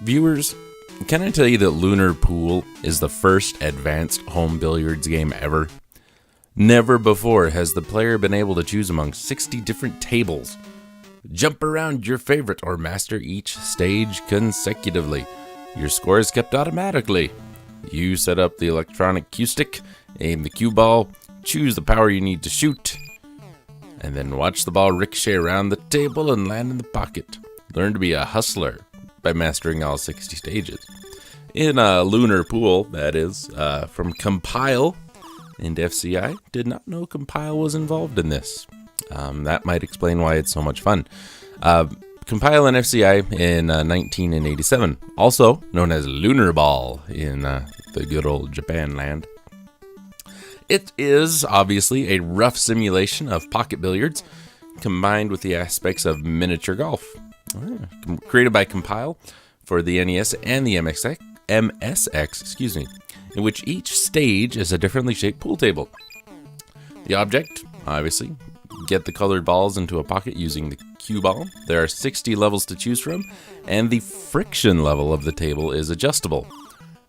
Viewers, can I tell you that Lunar Pool is the first advanced home billiards game ever? Never before has the player been able to choose among 60 different tables, jump around your favorite, or master each stage consecutively. Your score is kept automatically. You set up the electronic cue stick, aim the cue ball, choose the power you need to shoot, and then watch the ball ricochet around the table and land in the pocket. Learn to be a hustler by mastering all 60 stages. In Lunar Pool, that is, from Compile and FCI. Did not know Compile was involved in this. That might explain why it's so much fun. Compile and FCI in 1987, also known as Lunar Ball in the good old Japan land. It is obviously a rough simulation of pocket billiards combined with the aspects of miniature golf. Created by Compile for the NES and the MSX, in which each stage is a differently shaped pool table. The object, obviously, get the colored balls into a pocket using the cue ball. There are 60 levels to choose from, and the friction level of the table is adjustable.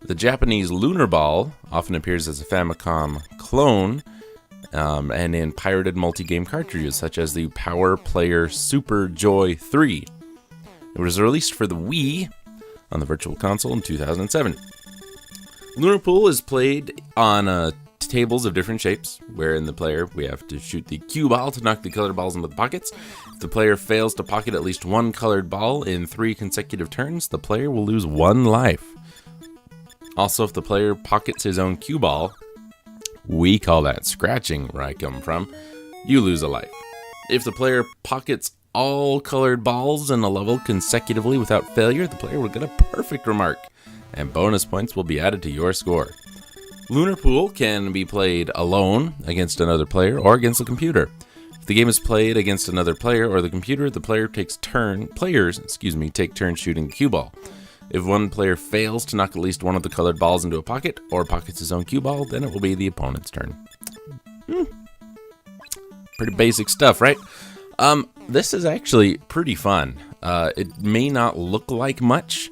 The Japanese Lunar Ball often appears as a Famicom clone, and in pirated multi-game cartridges such as the Power Player Super Joy 3. It was released for the Wii on the Virtual Console in 2007. Lunar Pool is played on tables of different shapes, where in the player we have to shoot the cue ball to knock the colored balls into the pockets. If the player fails to pocket at least one colored ball in 3 consecutive turns, the player will lose 1 life. Also, if the player pockets his own cue ball, we call that scratching where I come from, you lose a life. If the player pockets all colored balls in a level consecutively without failure, the player will get a perfect remark, and bonus points will be added to your score. Lunar Pool can be played alone against another player or against the computer. If the game is played against another player or the computer, the players take turns shooting the cue ball. If one player fails to knock at least one of the colored balls into a pocket or pockets his own cue ball, then it will be the opponent's turn. Pretty basic stuff, right? This is actually pretty fun. It may not look like much,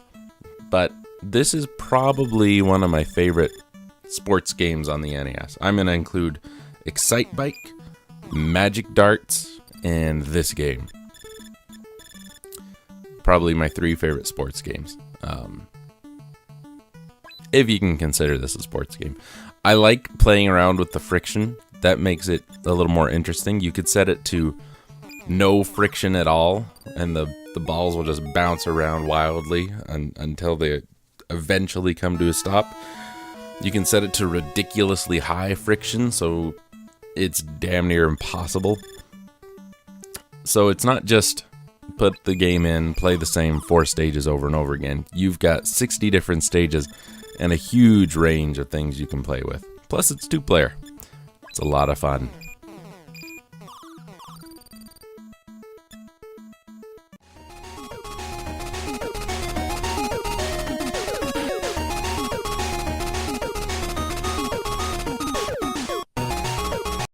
but this is probably one of my favorite sports games on the NES. I'm going to include Excite Bike, Magic Darts, and this game. Probably my 3 favorite sports games. If you can consider this a sports game. I like playing around with the friction. That makes it a little more interesting. You could set it to no friction at all, and the balls will just bounce around wildly until they eventually come to a stop. You can set it to ridiculously high friction, so it's damn near impossible. So it's not just put the game in, play the same 4 stages over and over again. You've got 60 different stages and a huge range of things you can play with. Plus, it's 2-player. It's a lot of fun.